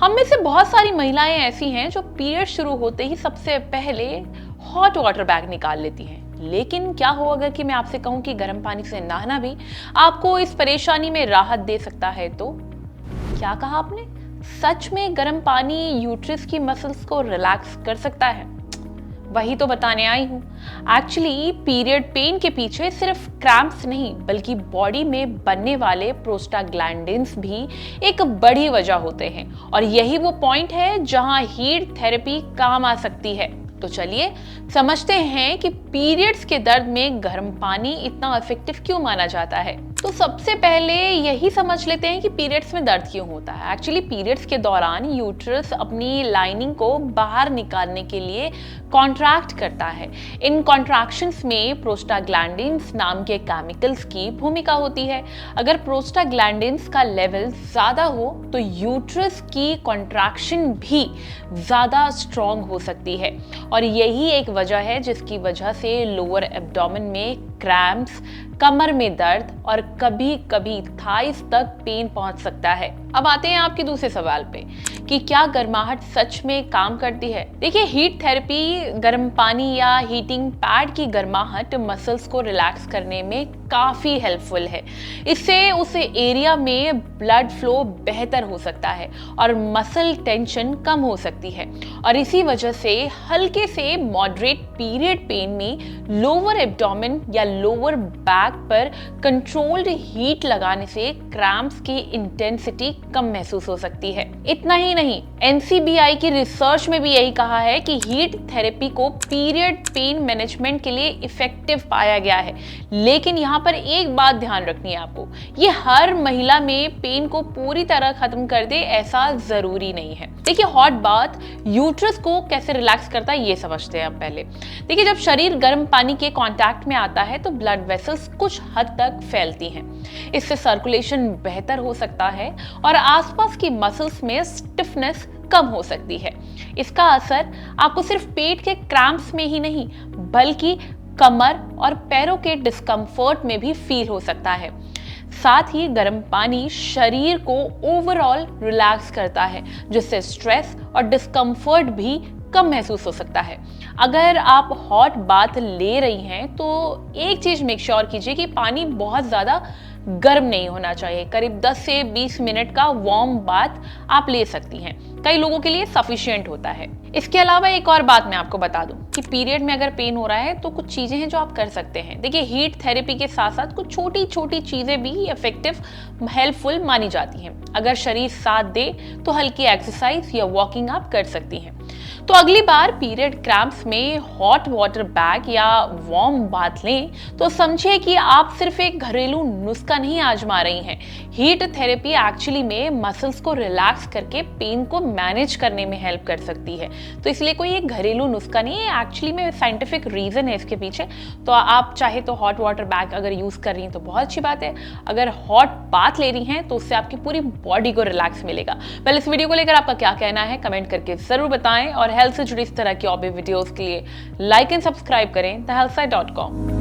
हम में से बहुत सारी महिलाएं ऐसी हैं जो पीरियड शुरू होते ही सबसे पहले हॉट वाटर बैग निकाल लेती हैं। लेकिन क्या हो अगर कि मैं आपसे कहूं कि गर्म पानी से नहाना भी आपको इस परेशानी में राहत दे सकता है? तो क्या कहा आपने? सच में गर्म पानी यूट्रस की मसल्स को रिलैक्स कर सकता है? वही तो बताने आई हूँ। एक्चुअली पीरियड पेन के पीछे सिर्फ क्रैम्प्स नहीं बल्कि बॉडी में बनने वाले प्रोस्टाग्लैंडिन्स भी एक बड़ी वजह होते हैं, और यही वो पॉइंट है जहां हीट थेरेपी काम आ सकती है। तो चलिए समझते हैं कि पीरियड्स के दर्द में गर्म पानी इतना इफेक्टिव क्यों माना जाता है। तो सबसे पहले यही समझ लेते हैं कि पीरियड्स में दर्द क्यों होता है। एक्चुअली पीरियड्स के दौरान यूट्रस अपनी लाइनिंग को बाहर निकालने के लिए कॉन्ट्रैक्ट करता है। इन कॉन्ट्रैक्शंस में प्रोस्टाग्लैंडिन्स नाम के केमिकल्स की भूमिका होती है। अगर प्रोस्टाग्लैंडिन्स का लेवल ज्यादा हो तो यूट्रस की कॉन्ट्रैक्शन भी ज्यादा स्ट्रॉन्ग हो सकती है, और यही एक वजह है जिसकी वजह से लोअर एब्डोमेन में क्रैम्प्स, कमर में दर्द और कभी कभी थाइस तक पेन पहुंच सकता है। अब आते हैं आपके दूसरे सवाल पे कि क्या गर्माहट सच में काम करती है। देखिए, हीट थेरेपी, गर्म पानी या हीटिंग पैड की गर्माहट मसल्स को रिलैक्स करने में काफी हेल्पफुल है। इससे उस एरिया में ब्लड फ्लो बेहतर हो सकता है और मसल टेंशन कम हो सकती है, और इसी वजह से हल्के से मॉडरेट पीरियड पेन में लोअर एब्डोमेन या लोअर बैक पर कंट्रोल्ड हीट लगाने से क्रैम्प्स की इंटेंसिटी कम महसूस हो सकती है। इतना ही नहीं, NCBI की रिसर्च में भी यही कहा है कि हीट थेरेपी को पीरियड पेन मैनेजमेंट के लिए इफेक्टिव पाया गया है। लेकिन यहाँ पर एक बात ध्यान रखनी है आपको, ये हर महिला में पेन को पूरी तरह खत्म कर दे ऐसा जरूरी नहीं है। देखिए, हॉट बाथ यूट्रस को कैसे रिलैक्स करता है ये समझते हैं अब पहले। देखिए, जब शरीर गर्म पानी के कांटेक्ट में आता है तो ब्लड वेसल्स कुछ हद तक फैलती हैं। इससे सर्कुलेशन बेहतर हो सकता है और आसपास की मसल्स में स्टिफनेस कम हो सकती है। इसका असर आपको सिर्फ पेट के क्रैम्प्स में ही नहीं बल्कि कमर और पैरों के डिस्कम्फर्ट में भी फील हो सकता है। साथ ही गर्म पानी शरीर को ओवरऑल रिलैक्स करता है, जिससे स्ट्रेस और डिस्कम्फर्ट भी कम महसूस हो सकता है। अगर आप हॉट बाथ ले रही हैं तो एक चीज मेक श्योर कीजिए कि पानी बहुत ज्यादा गर्म नहीं होना चाहिए। करीब 10 से 20 मिनट का वार्म बाथ आप ले सकती हैं, कई लोगों के लिए सफिशिएंट होता है। इसके अलावा एक और बात मैं आपको बता दूं कि पीरियड में अगर पेन हो रहा है तो कुछ चीजें हैं जो आप कर सकते हैं। देखिए, हीट थेरेपी के साथ साथ कुछ छोटी छोटी चीजें भी इफेक्टिव, हेल्पफुल मानी जाती हैं। अगर शरीर साथ दे तो हल्की एक्सरसाइज या वॉकिंग आप कर सकती हैं। तो अगली बार पीरियड क्रैम्प्स में हॉट वाटर बैग या वार्म बाथ लें तो समझिए कि आप सिर्फ एक घरेलू नुस्खा नहीं आजमा रही हैं। हीट थेरेपी एक्चुअली में मसल्स को रिलैक्स करके पेन को मैनेज करने में हेल्प कर सकती है। तो इसलिए कोई एक घरेलू नुस्खा नहीं है, एक्चुअली में साइंटिफिक रीजन है इसके पीछे। तो आप चाहे तो हॉट वाटर बैग अगर यूज कर रही हैं तो बहुत अच्छी बात है। अगर हॉट बाथ ले रही हैं तो उससे आपकी पूरी बॉडी को रिलैक्स मिलेगा। पहले इस वीडियो को लेकर आपका क्या कहना है कमेंट करके जरूर बताएं, और हेल्थ से जुड़ी इस तरह की और भी वीडियोस के लिए लाइक एंड सब्सक्राइब करें thehealthsite.com।